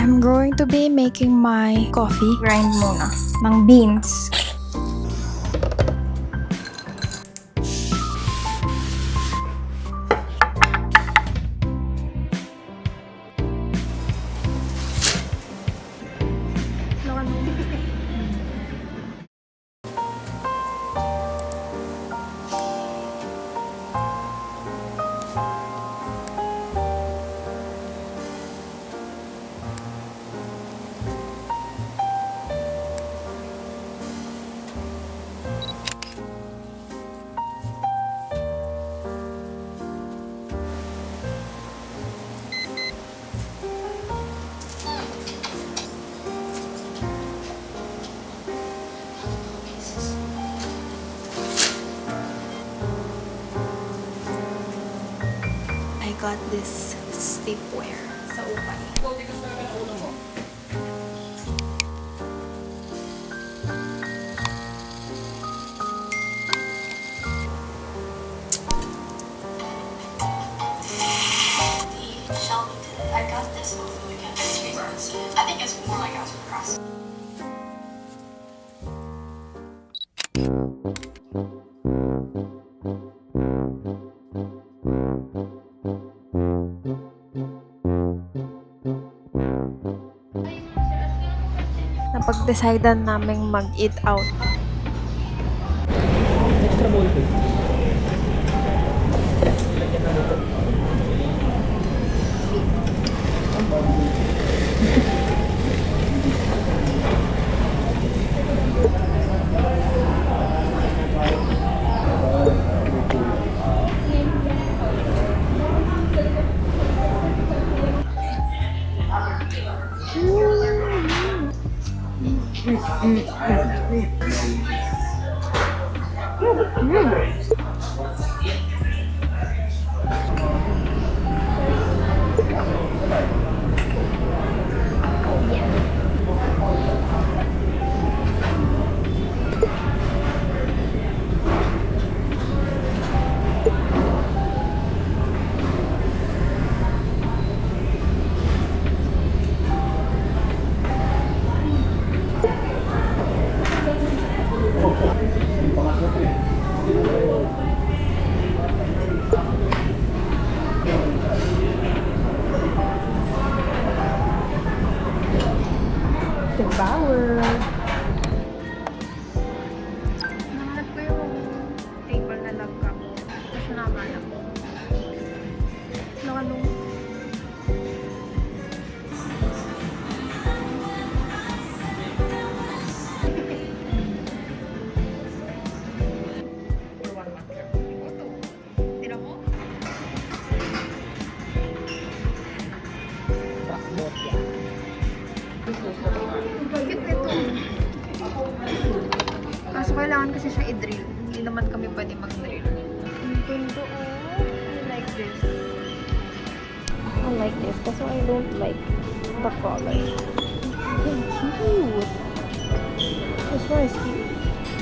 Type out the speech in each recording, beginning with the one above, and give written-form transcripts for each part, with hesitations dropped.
I'm going to be making my coffee. Grind muna ng beans. I got this sleepwear sa ukay. I got this over the weekend. I think it's more like I was cross. Napag-decidean naming mag-eat out. Extra bowl ko. Devour. Nahanap ko yung table na laptop. Tapos naman ako. Nakalung. Rockbot yan. Cute nito. Kaso kailangan kasi siya i-drill. Hindi naman kami pwede mag-drill. Ang ganda, oh. I like this. I like this. Kaso I don't like the color. Ang cute. This one is cute.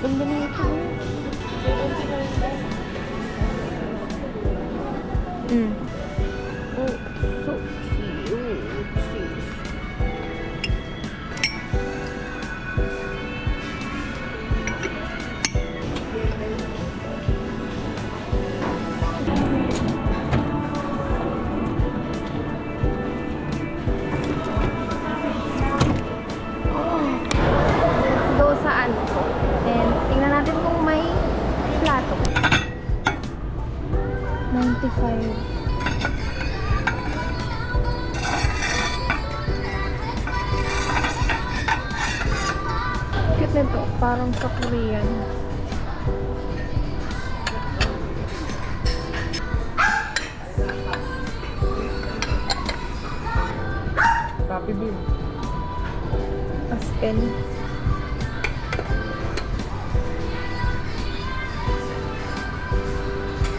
Ganda nito. Oh, so cute. Sis. Go sa ano. And tingnan natin kung may plato. 95. Cute nito. Parang sa Korean. Copy bill. Aspen.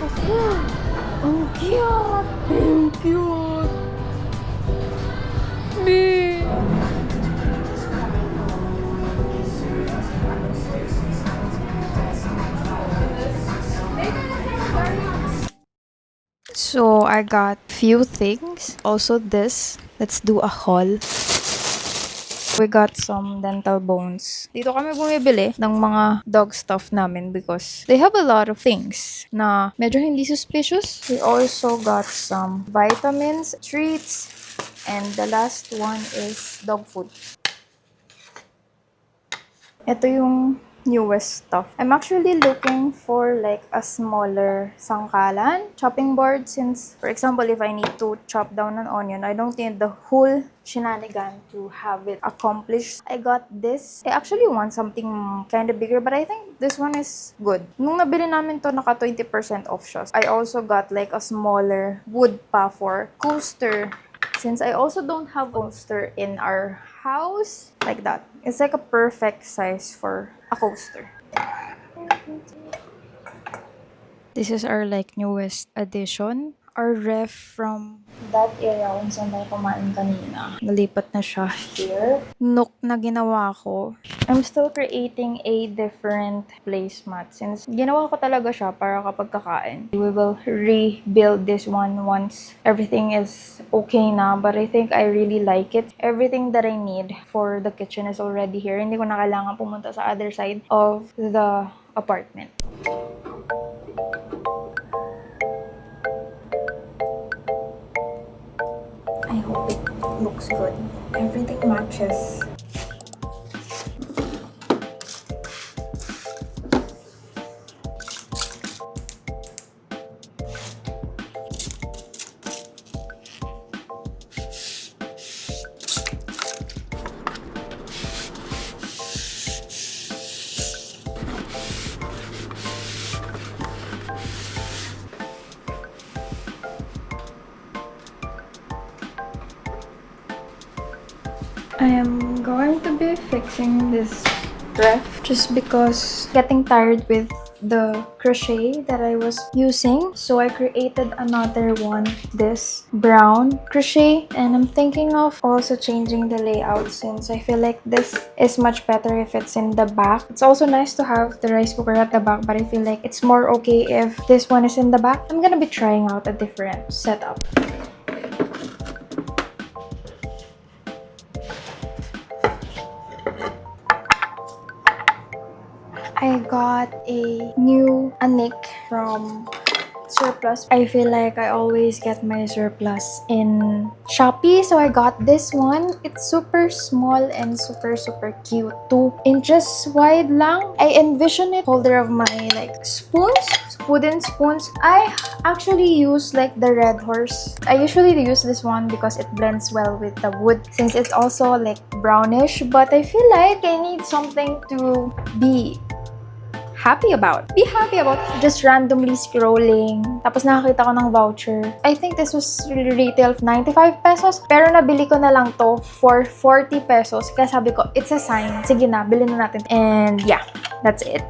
Aspen. Ang cute. Ang cute. Me. So I got few things. Also this. Let's do a haul. We got some dental bones. Dito kami bumibili ng mga dog stuff namin because they have a lot of things na medyo hindi suspicious. We also got some vitamins, treats, and the last one is dog food. Ito yung newest stuff. I'm actually looking for like a smaller sangkalan, chopping board, since, for example, if I need to chop down an onion, I don't need the whole shenanigan to have it accomplished. I got this. I actually want something kind of bigger, but I think this one is good. Nung nabili namin to, naka 20% off siya. I also got like a smaller wood pa for coaster, since I also don't have coaster in our house. Like that. It's like a perfect size for a coaster. This is our like newest addition. Our ref from that area kung saan tayo kumain kanina. Nalipat na siya here. Nook na ginawa ko. I'm still creating a different placemat since ginawa ko talaga siya para kapag kakain. We will rebuild this one once everything is okay na, but I think I really like it. Everything that I need for the kitchen is already here. Hindi ko na kailangan pumunta sa other side of the apartment. I hope it looks good. Everything matches. I am going to be fixing this ref just because getting tired with the crochet that I was using. So I created another one, this brown crochet, and I'm thinking of also changing the layout since I feel like this is much better if it's in the back. It's also nice to have the rice cooker at the back, but I feel like it's more okay if this one is in the back. I'm gonna be trying out a different setup. I got a new anik from Surplus. I feel like I always get my surplus in Shopee, so I got this one. It's super small and super cute. 2 inches wide lang. I envision it holder of my like spoons, wooden spoons. I actually use like the Red Horse. I usually use this one because it blends well with the wood since it's also like brownish, but I feel like I need something to be happy about. Just randomly scrolling. Tapos nakakita ko ng voucher. I think this was retail 95 pesos. Pero nabili ko na lang to for 40 pesos. Kaya sabi ko, it's a sign. Sige na, bilhin na natin. And yeah, that's it.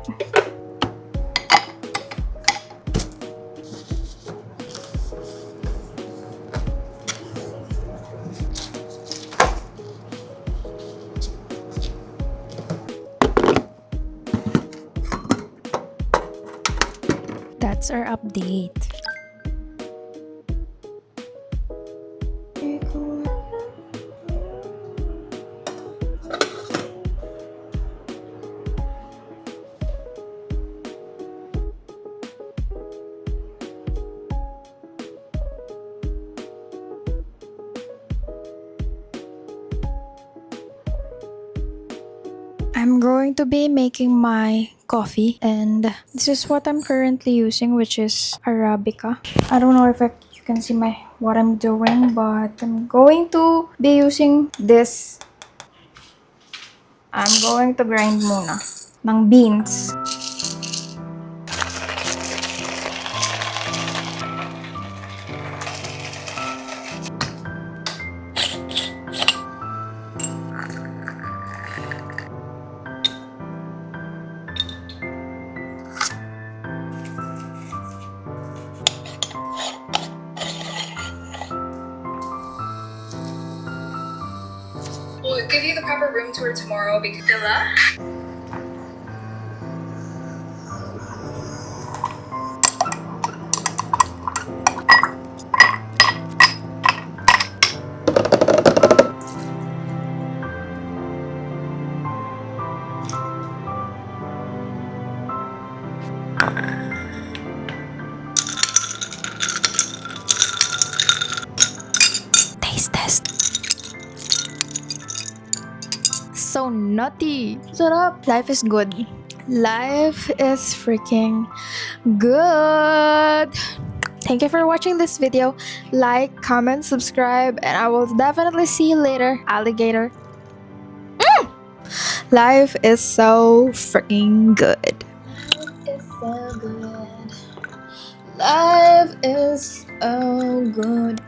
That's our update. I'm going to be making my coffee, and this is what I'm currently using, which is Arabica. I don't know if you can see what I'm doing, but I'm going to be using this. I'm going to grind muna ng beans. We'll give you the proper room tour tomorrow because Villa. so nutty. Sarap. Life is good. Life is freaking good. Thank you for watching this video. Like, comment, subscribe, and I will definitely see you later, alligator. Life is so freaking good. Life is so good. Life is so good.